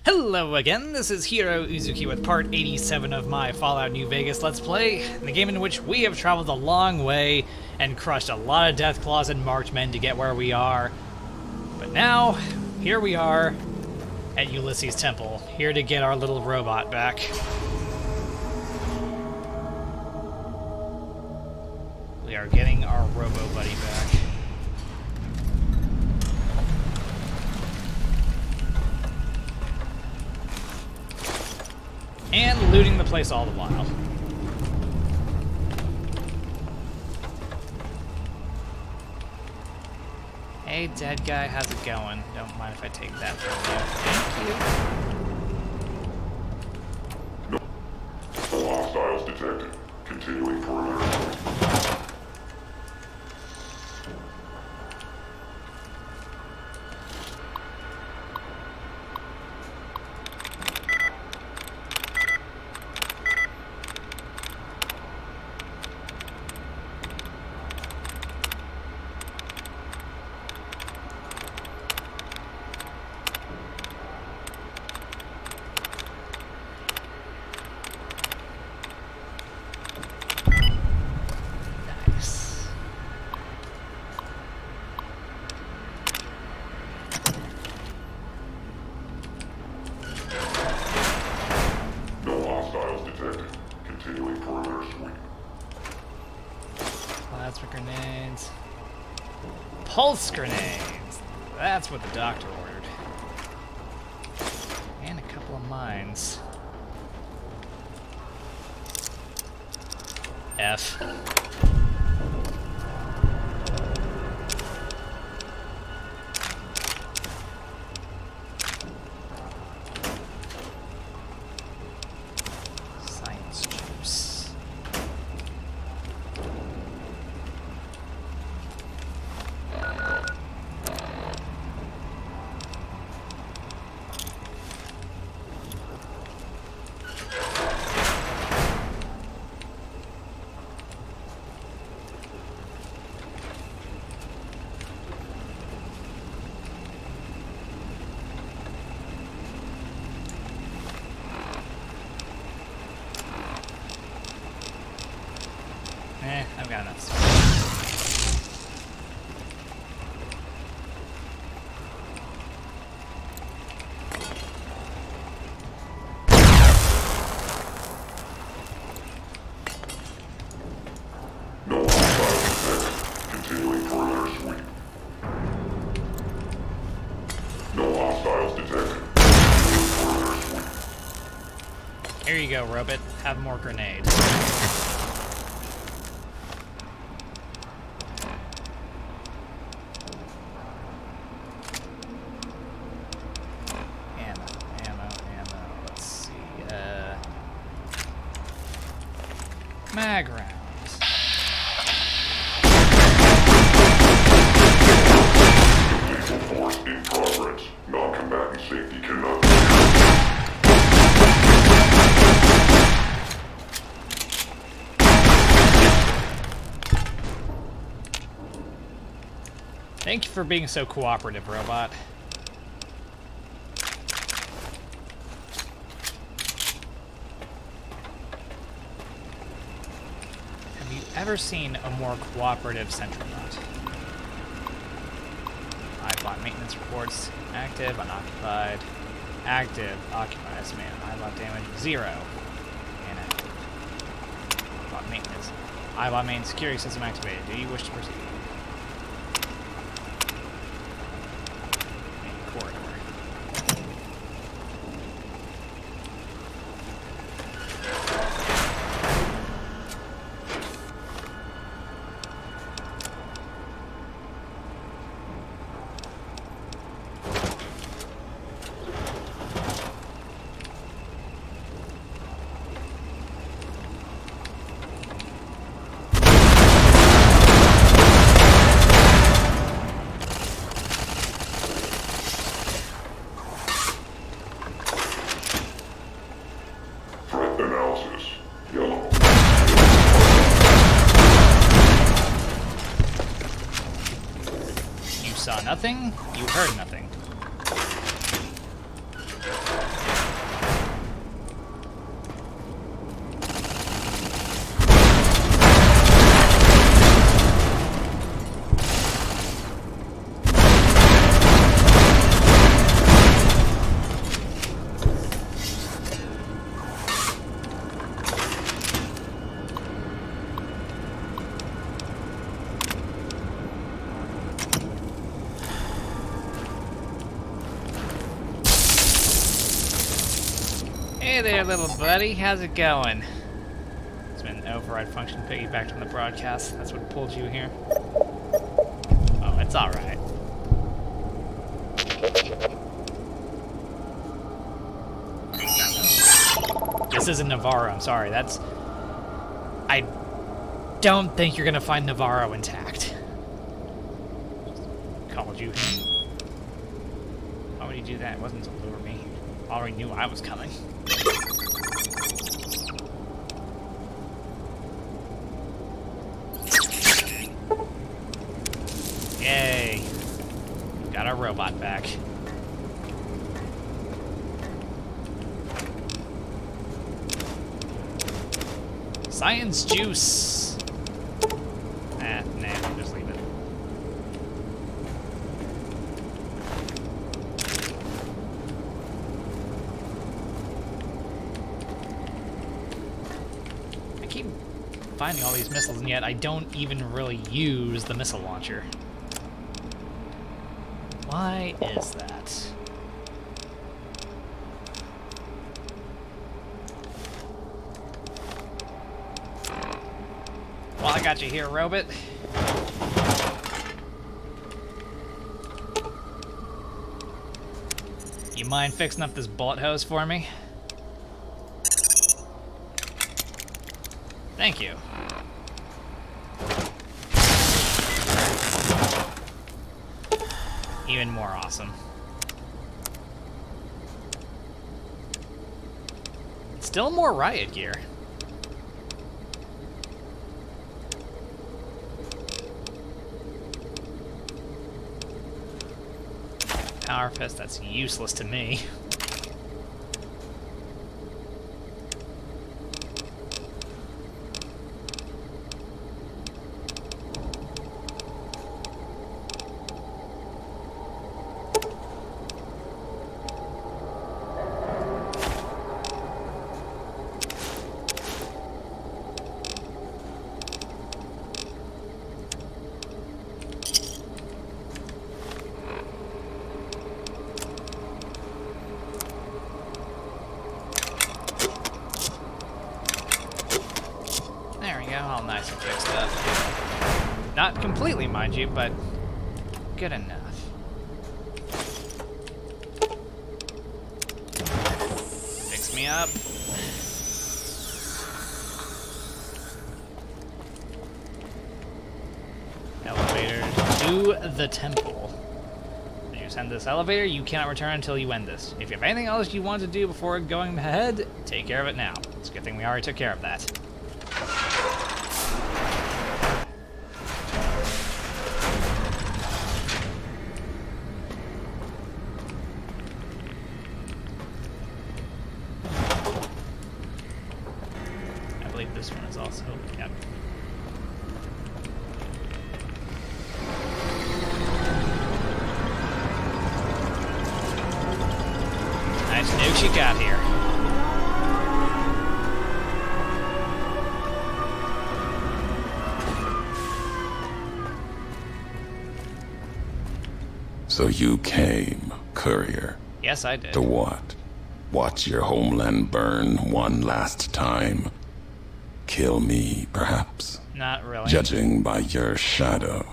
Hello again, this is Heero Uzuki with part 87 of my Fallout New Vegas Let's Play, the game in which we have traveled a long way and crushed a lot of Deathclaws and Marchmen to get where we are. But now, here we are at Ulysses Temple, here to get our little robot back. We are getting our robo-buddy back. And looting the place all the while. Hey, dead guy, how's it going? Don't mind if I take that from you. Thank you. No hostiles detected. Continuing perimeter. Plasma grenades. Pulse grenades! That's what the doctor ordered. And a couple of mines. F. Science chips. I've got enough space. No hostiles detected. Continuing perimeter sweep. No hostiles detected. Continuing perimeter sweep. Here you go, Robot. Have more grenade. Mag rounds. Lethal force in progress. Non-combatant safety cannot be. Thank you for being so cooperative, robot. Ever seen a more cooperative Centrobot? iBot maintenance reports active, unoccupied, active, occupied, estimated iBot damage 0, inactive. iBot maintenance. iBot main security system activated. Do you wish to proceed? Main corridor. You saw nothing, you heard nothing. Hey there, little buddy. How's it going? It's been an override function piggybacked on the broadcast. That's what pulled you here. Oh, it's alright. This isn't Navarro, I'm sorry. I don't think you're gonna find Navarro intact. Called you. Why would you do that? It wasn't to lure me. Already knew I was coming. Yay. Got our robot back. Science juice. Nah, just leave it. I keep finding all these missiles, and yet I don't even really use the missile launcher. Why is that? Well, I got you here, robot. You mind fixing up this bullet hose for me? Thank you. Even more awesome. Still more riot gear. Power fist, that's useless to me. All nice and fixed up. Not completely, mind you, but good enough. Fix me up. Elevator to the temple. When you send this elevator, you cannot return until you end this. If you have anything else you want to do before going ahead, take care of it now. It's a good thing we already took care of that. I believe this one is also, yep. Nice nukes you got here. So you came, courier. Yes, I did. To what? Watch your homeland burn one last time? Kill me, perhaps? Not really. Judging by your shadow,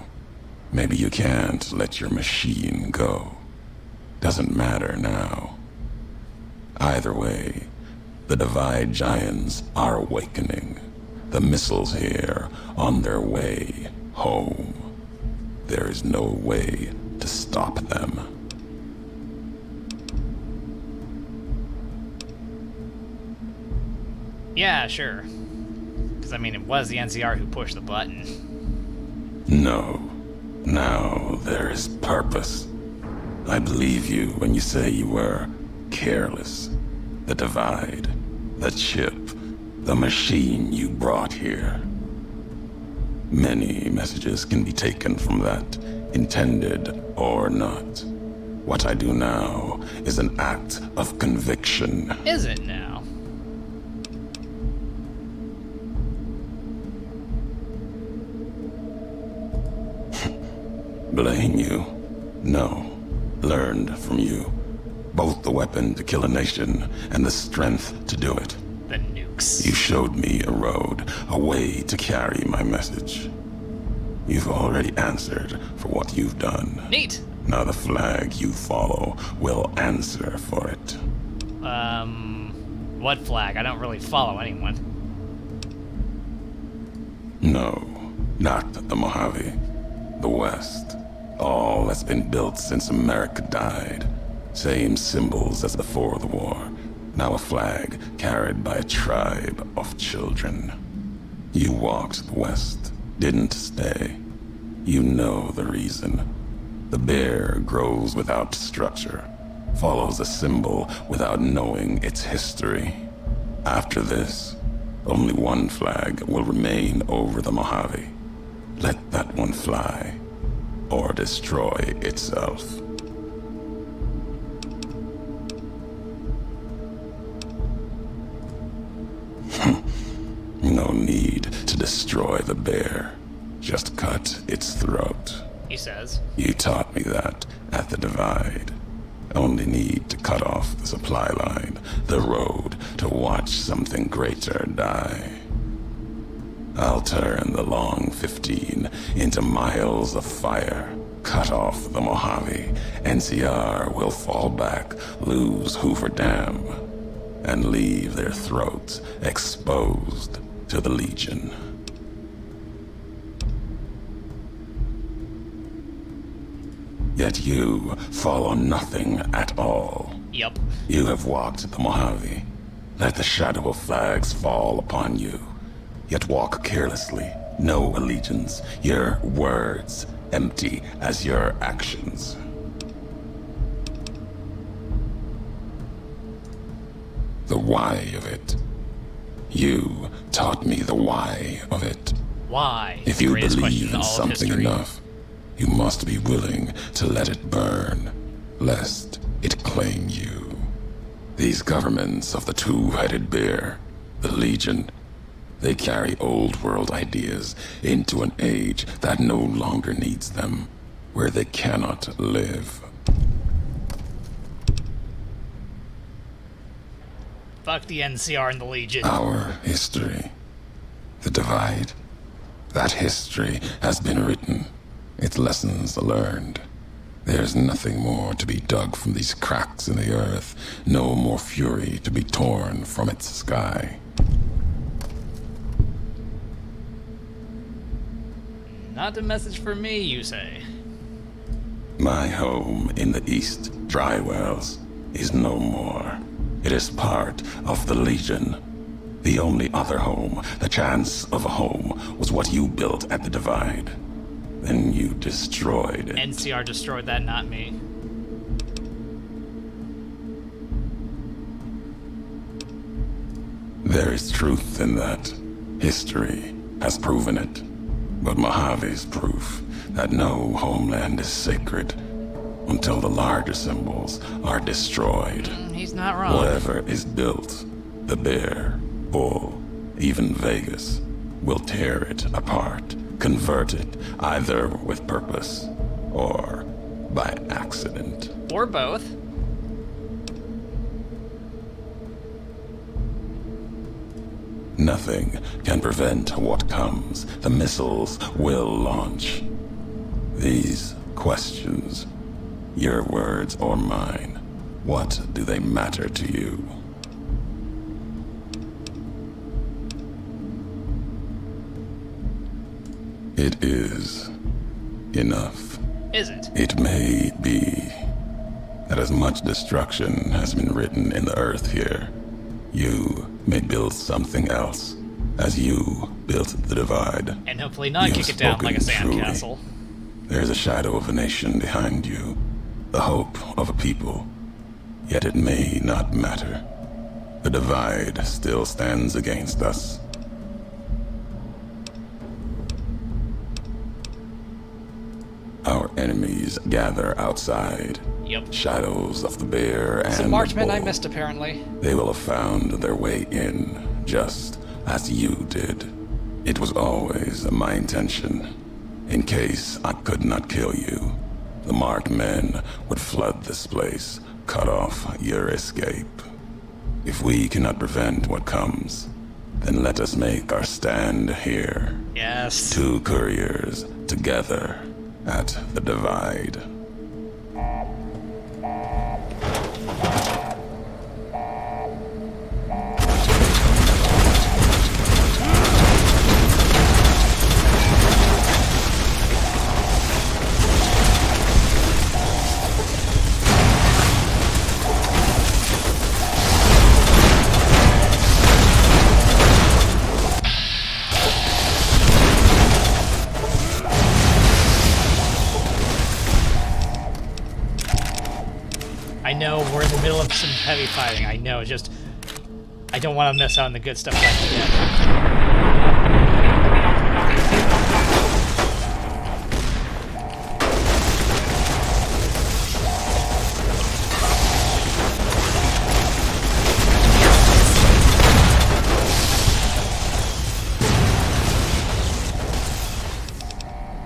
maybe you can't let your machine go. Doesn't matter now. Either way, the Divide Giants are awakening. The missiles here on their way home. There is no way to stop them. Yeah, sure. Because, I mean, it was the NCR who pushed the button. No. Now there is purpose. I believe you when you say you were careless. The Divide, the chip, the machine you brought here. Many messages can be taken from that, intended or not. What I do now is an act of conviction. Is it now? Blame you? No. Learned from you. Both the weapon to kill a nation and the strength to do it. The nukes. You showed me a road, a way to carry my message. You've already answered for what you've done. Neat. Now the flag you follow will answer for it. What flag? I don't really follow anyone. No, not the Mojave. The West. All that's been built since America died. Same symbols as before the war. Now a flag carried by a tribe of children. You walked the West, didn't stay. You know the reason. The bear grows without structure, follows a symbol without knowing its history. After this, only one flag will remain over the Mojave. Let that one fly, or destroy itself. No need to destroy the bear. Just cut its throat. He says. You taught me that at the Divide. Only need to cut off the supply line, the road, to watch something greater die. I'll turn the long 15 into miles of fire. Cut off the Mojave. NCR will fall back, lose Hoover Dam, and leave their throats exposed to the Legion. Yet you follow nothing at all. Yup. You have walked the Mojave. Let the shadow of flags fall upon you. Yet walk carelessly. No allegiance. Your words empty as your actions. The why of it. You taught me the why of it. Why? If you Greatest question believe in in all of something history. enough, you must be willing to let it burn, lest it claim you. These governments of the two-headed bear, the Legion, they carry old world ideas into an age that no longer needs them, where they cannot live. Fuck the NCR and the Legion. Our history, the Divide, that history has been written, its lessons learned. There's nothing more to be dug from these cracks in the earth, no more fury to be torn from its sky. Not a message for me, you say. My home in the East, Drywells, is no more. It is part of the Legion. The only other home, the chance of a home, was what you built at the Divide. Then you destroyed it. NCR destroyed that, not me. There is truth in that. History has proven it. But Mojave's proof that no homeland is sacred until the larger symbols are destroyed. He's not wrong. Whatever is built, the bear, bull, even Vegas, will tear it apart, convert it, either with purpose or by accident. Or both. Nothing can prevent what comes. The missiles will launch. These questions, your words or mine, what do they matter to you? It is enough. Is it? It may be that as much destruction has been written in the earth here, you may build something else, as you built the Divide. And hopefully not You kick have it down like a spoken truly. sandcastle. There's a shadow of a nation behind you, the hope of a people. Yet it may not matter. The Divide still stands against us. Our enemies gather outside. Yep. Shadows of the bear and Some the marksmen I bull. missed, apparently. They will have found their way in, just as you did. It was always my intention. In case I could not kill you, the marked men would flood this place, cut off your escape. If we cannot prevent what comes, then let us make our stand here. Yes. Two couriers together at the divide. I know we're in the middle of some heavy fighting. I know, just I don't want to miss out on the good stuff like that.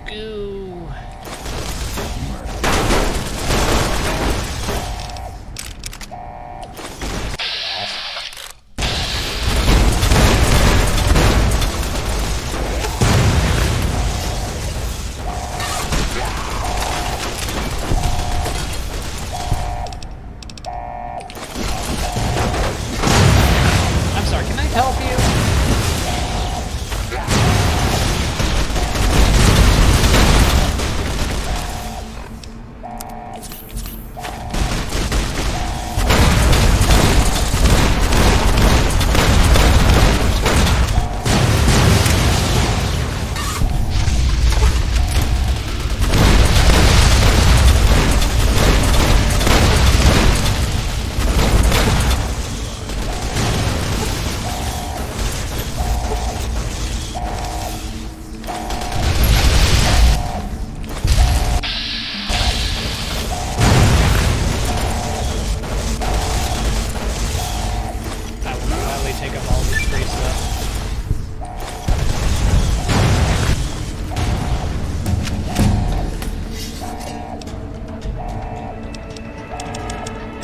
Goo. I'm sorry, can I help you? I will gladly take up all this free stuff.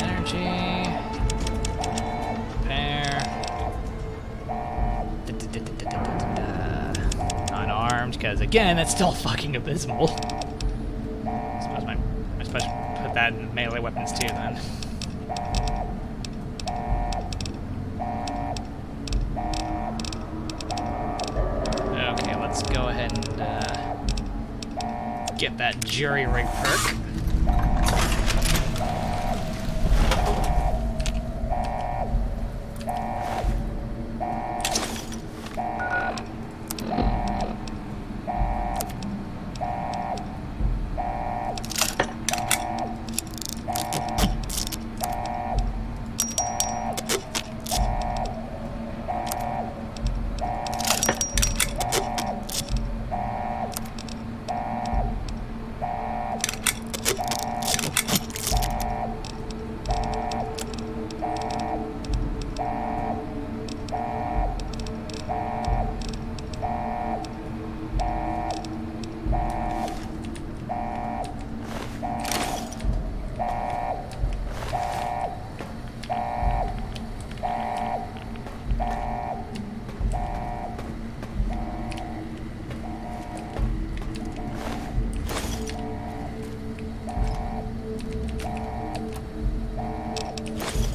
Energy. Repair. Unarmed, because again, that's still fucking abysmal. I suppose I'm supposed to put that in melee weapons too, then. Okay, let's go ahead and get that jury rig perk.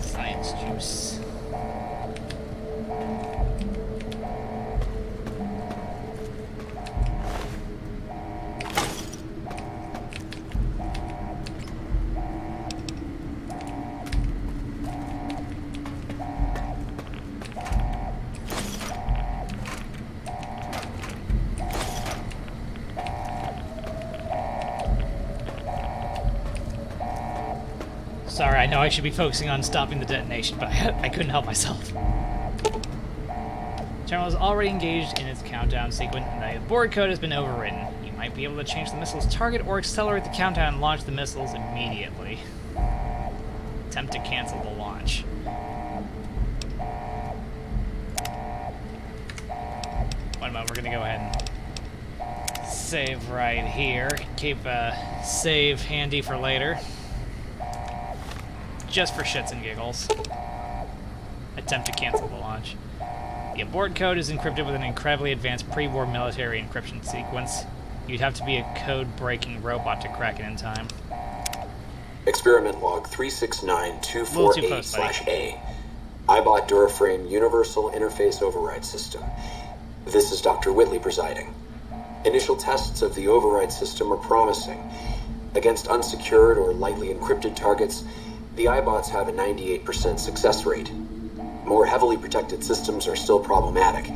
Science juice. Sorry, I know I should be focusing on stopping the detonation, but I couldn't help myself. Terminal is already engaged in its countdown sequence, and the board code has been overwritten. You might be able to change the missile's target or accelerate the countdown and launch the missiles immediately. Attempt to cancel the launch. One moment, we're gonna go ahead and save right here. Keep a save handy for later. just for shits and giggles. Attempt to cancel the launch. The abort code is encrypted with an incredibly advanced pre-war military encryption sequence. You'd have to be a code-breaking robot to crack it in time. Experiment log 369248/A. iBot Duraframe Universal Interface Override System. This is Dr. Whitley presiding. Initial tests of the override system are promising. Against unsecured or lightly encrypted targets, the iBots have a 98% success rate. More heavily protected systems are still problematic.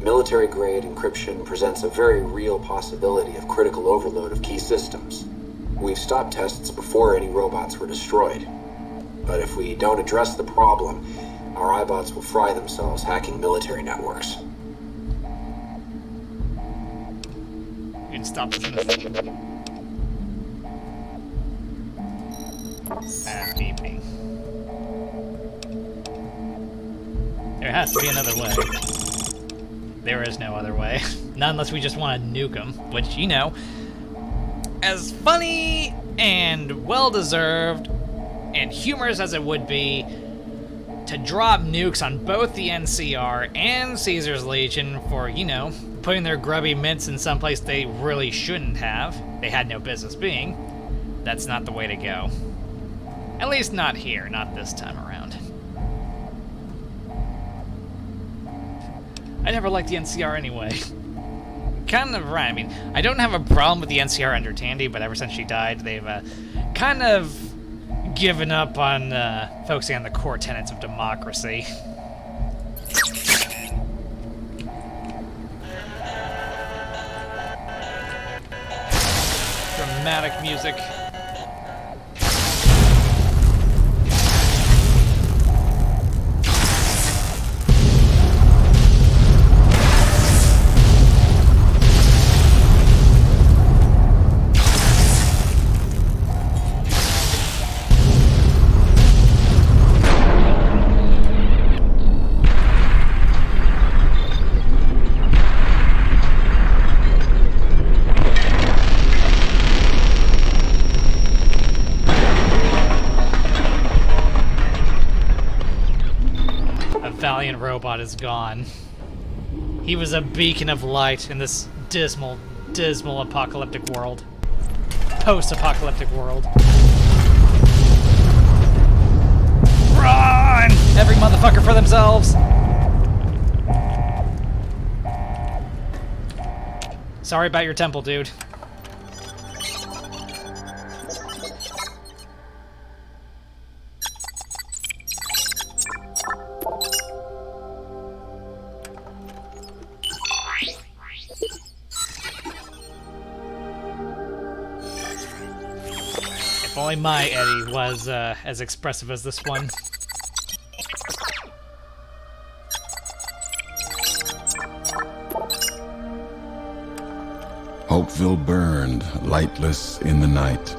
Military-grade encryption presents a very real possibility of critical overload of key systems. We've stopped tests before any robots were destroyed. But if we don't address the problem, our iBots will fry themselves hacking military networks. You can stop this. Beeping. There has to be another way. There is no other way. Not unless we just want to nuke them, which, you know, as funny and well-deserved and humorous as it would be to drop nukes on both the NCR and Caesar's Legion for, you know, putting their grubby mints in someplace they really shouldn't have, they had no business being, that's not the way to go. At least not here, not this time around. I never liked the NCR anyway. Kind of right. I mean, I don't have a problem with the NCR under Tandy, but ever since she died, they've kind of given up on focusing on the core tenets of democracy. Dramatic music. Valiant robot is gone. He was a beacon of light in this dismal, dismal apocalyptic world. Post-apocalyptic world. Run! Every motherfucker for themselves! Sorry about your temple, dude. If only my Eddie was as expressive as this one. Hopeville burned, lightless in the night,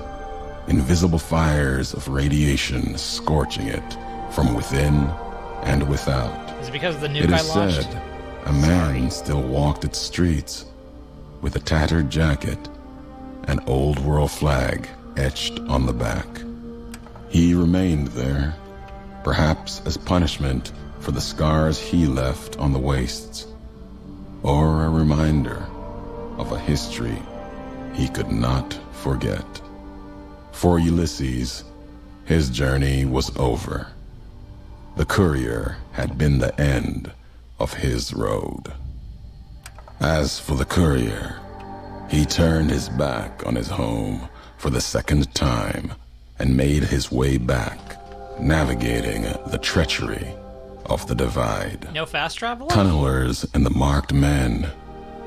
invisible fires of radiation scorching it from within and without. Is it because of the nuke It I is launched? said a man still walked its streets with a tattered jacket, an old world flag etched on the back. He remained there, perhaps as punishment for the scars he left on the wastes, or a reminder of a history he could not forget. For Ulysses, his journey was over. The courier had been the end of his road. As for the courier, he turned his back on his home for the second time and made his way back, navigating the treachery of the divide. No fast travel? Tunnelers and the marked men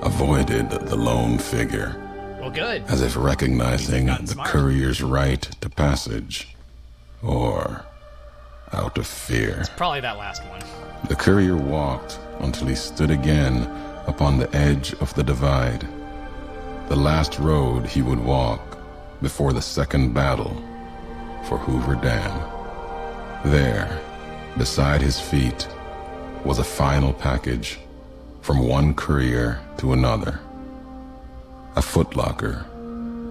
avoided the lone figure, Well, good. as if recognizing gotten the smart. courier's right to passage, or out of fear. Probably that last one. The courier walked until he stood again upon the edge of the divide, the last road he would walk before the second battle for Hoover Dam. There, beside his feet, was a final package from one courier to another. A footlocker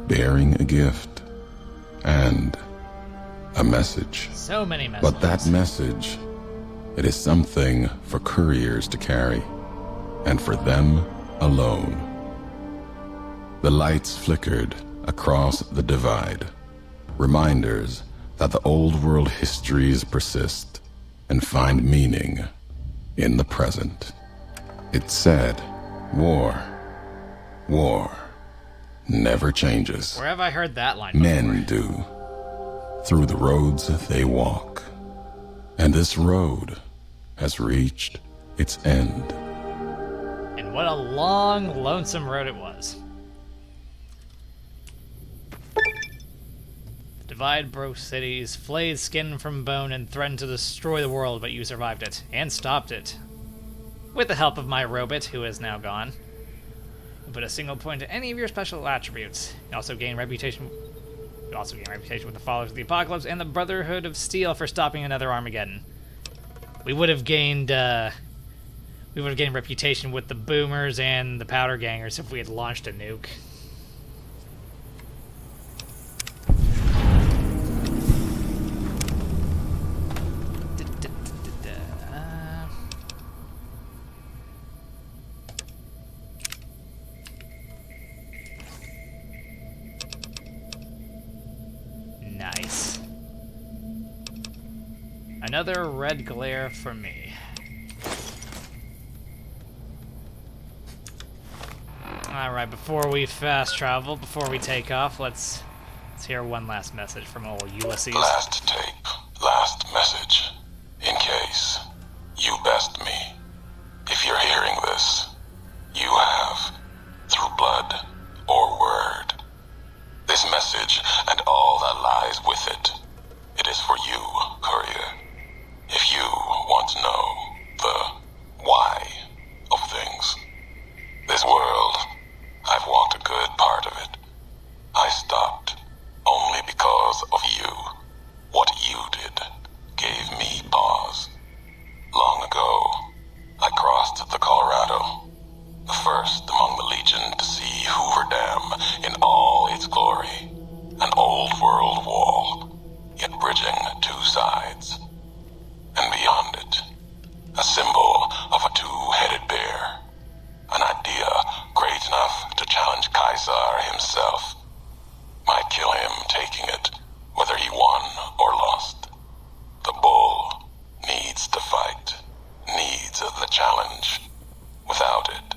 bearing a gift, and A message. So many messages. But that message, it is something for couriers to carry, and for them alone. The lights flickered across the divide, reminders that the old world histories persist and find meaning in the present. It said, war never changes. Where have I heard that line before? Men do, through the roads they walk. And this road has reached its end. And what a long, lonesome road it was. The divide broke cities, flayed skin from bone, and threatened to destroy the world, but you survived it, and stopped it. With the help of my robot, who is now gone. You put a single point to any of your special attributes. You also gain reputation. You also gain reputation with the Followers of the Apocalypse and the Brotherhood of Steel for stopping another Armageddon. We would have gained reputation with the Boomers and the Powder Gangers if we had launched a nuke. Nice. Another red glare for me. Alright, before we fast travel, before we take off, let's hear one last message from old Ulysses. Last tape, last message. In case you best me. If you're hearing this, you have, through blood or word, this message and all that lies with it. It is for you, courier. If you want to know the why of things. This world, I've walked a good part of it. I stopped only because of you. What you did gave me pause. Long ago, I crossed the Colorado, the first among the Legion to see Hoover Dam in all its glory. An old world wall, yet bridging two sides. And beyond it, a symbol of a two-headed bear. An idea great enough to challenge Caesar himself. Might kill him taking it, whether he won or lost. The bull needs to fight, needs the challenge. Without it,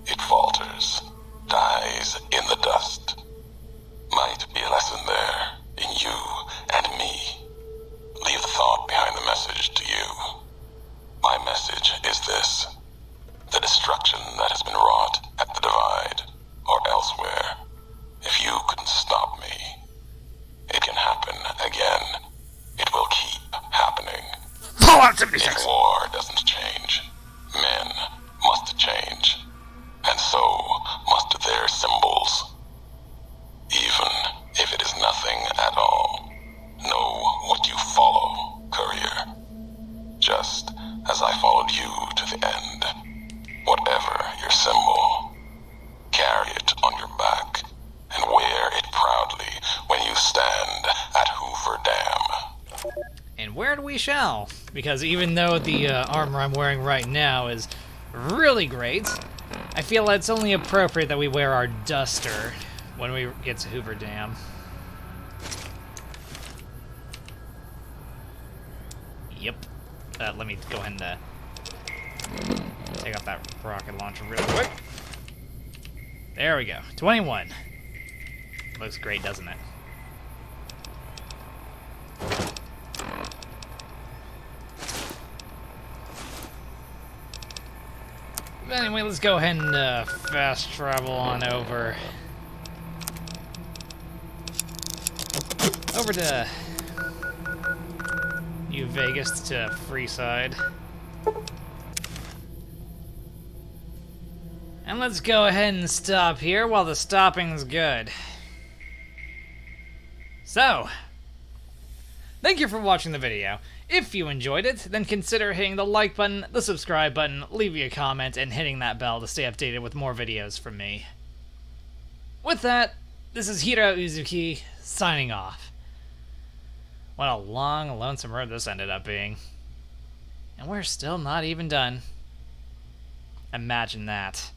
it falters, dies in the dust. Might be a lesson there, in you and me. Leave the thought behind the message to you. My message is this. The destruction that has been wrought at the divide, or elsewhere, if you couldn't stop me, it can happen again. It will keep happening. Fallout 76! If war doesn't change, men must change, and so must their symbols. Even if it is nothing at all, know what you follow, courier. Just as I followed you to the end. Whatever your symbol, carry it on your back and wear it proudly when you stand at Hoover Dam. And wear we shall, because even though the armor I'm wearing right now is really great, I feel it's only appropriate that we wear our duster when we get to Hoover Dam. Yep. Let me go ahead and take off that rocket launcher real quick. There we go. 21. Looks great, doesn't it? Anyway, let's go ahead and fast travel on over to New Vegas to Freeside. And let's go ahead and stop here while the stopping's good. So, thank you for watching the video. If you enjoyed it, then consider hitting the like button, the subscribe button, leaving a comment, and hitting that bell to stay updated with more videos from me. With that, this is Heero Uzuki, signing off. What a long, lonesome road this ended up being. And we're still not even done. Imagine that.